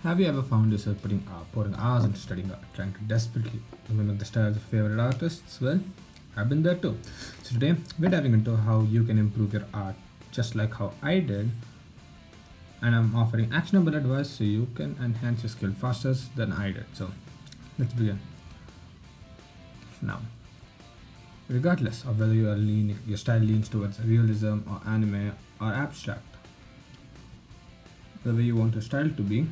Have you ever found yourself pouring hours into studying art, trying to desperately mimic the styles of favorite artists? Well, I've been there too. So today we're diving into how you can improve your art, just like how I did, and I'm offering actionable advice so you can enhance your skill faster than I did. So let's begin. Now, regardless of whether your style leans towards realism or anime or abstract, the way you want your style to be,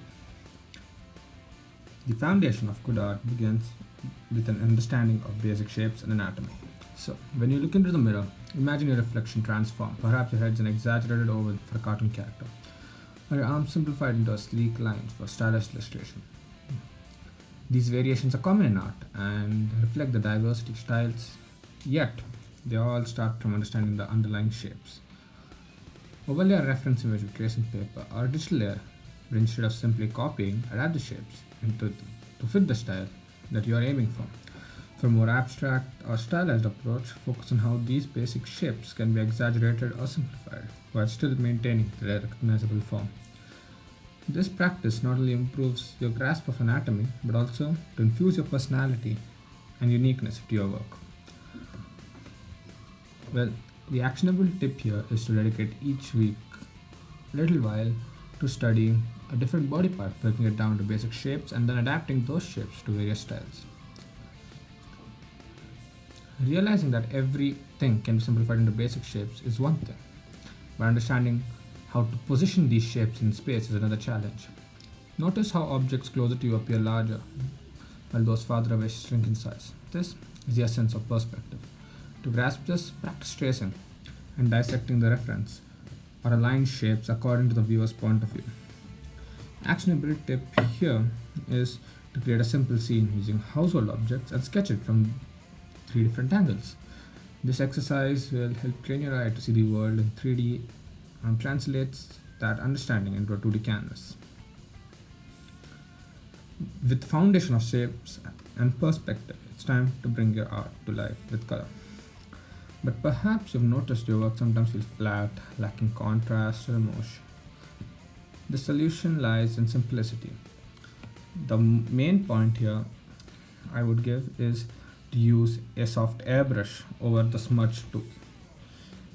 the foundation of good art begins with an understanding of basic shapes and anatomy. So, when you look into the mirror, imagine your reflection transform. Perhaps your head's an exaggerated oval for a cartoon character, or your arms simplified into a sleek line for stylish illustration. These variations are common in art and reflect the diversity of styles, yet they all start from understanding the underlying shapes. Overlay a reference image with tracing paper or a digital layer, where instead of simply copying, adapt the shapes to fit the style that you are aiming for. For a more abstract or stylized approach, focus on how these basic shapes can be exaggerated or simplified while still maintaining their recognizable form. This practice not only improves your grasp of anatomy but also to infuse your personality and uniqueness into your work. Well, the actionable tip here is to dedicate each week a little while to studying a different body part, breaking it down to basic shapes and then adapting those shapes to various styles. Realizing that everything can be simplified into basic shapes is one thing, but understanding how to position these shapes in space is another challenge. Notice how objects closer to you appear larger, while those farther away shrink in size. This is the essence of perspective. To grasp this, practice tracing and dissecting the reference or align shapes according to the viewer's point of view. Actionable tip here is to create a simple scene using household objects and sketch it from three different angles. This exercise will help train your eye to see the world in 3D and translates that understanding into a 2D canvas. With the foundation of shapes and perspective, it's time to bring your art to life with color. But perhaps you've noticed your work sometimes feels flat, lacking contrast or emotion. The solution lies in simplicity. The main point here I would give is to use a soft airbrush over the smudge tool,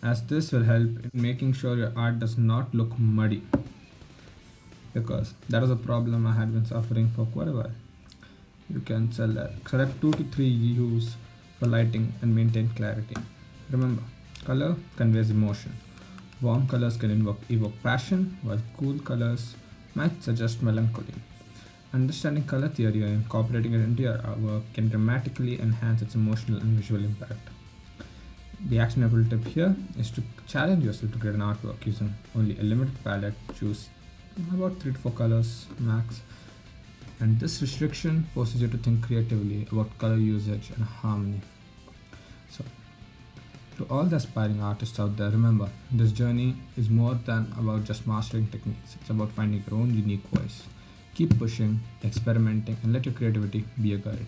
as this will help in making sure your art does not look muddy, because that is a problem I had been suffering for quite a while. You can select 2 to 3 hues for lighting and maintain clarity. Remember, color conveys emotion. Warm colors can evoke passion, while cool colors might suggest melancholy. Understanding color theory and incorporating it into your work can dramatically enhance its emotional and visual impact. The actionable tip here is to challenge yourself to create an artwork using only a limited palette. Choose about 3 to 4 colors max, and this restriction forces you to think creatively about color usage and harmony. So, to all the aspiring artists out there, remember, this journey is more than about just mastering techniques. It's about finding your own unique voice. Keep pushing, experimenting, and let your creativity be your guide.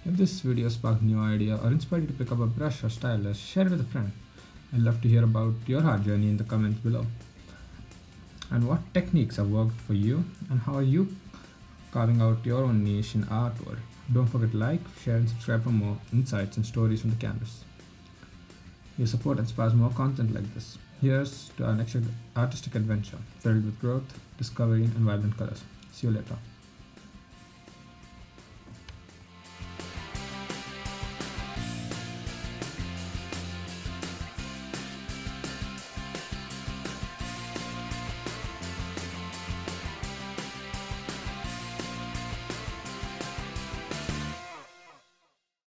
If this video sparked a new idea or inspired you to pick up a brush or stylus, share it with a friend. I'd love to hear about your art journey in the comments below. And what techniques have worked for you, and how are you carving out your own niche in art world? Don't forget to like, share, and subscribe for more insights and stories from the canvas. Your support inspires more content like this. Here's to our next artistic adventure, filled with growth, discovery, and vibrant colors. See you later.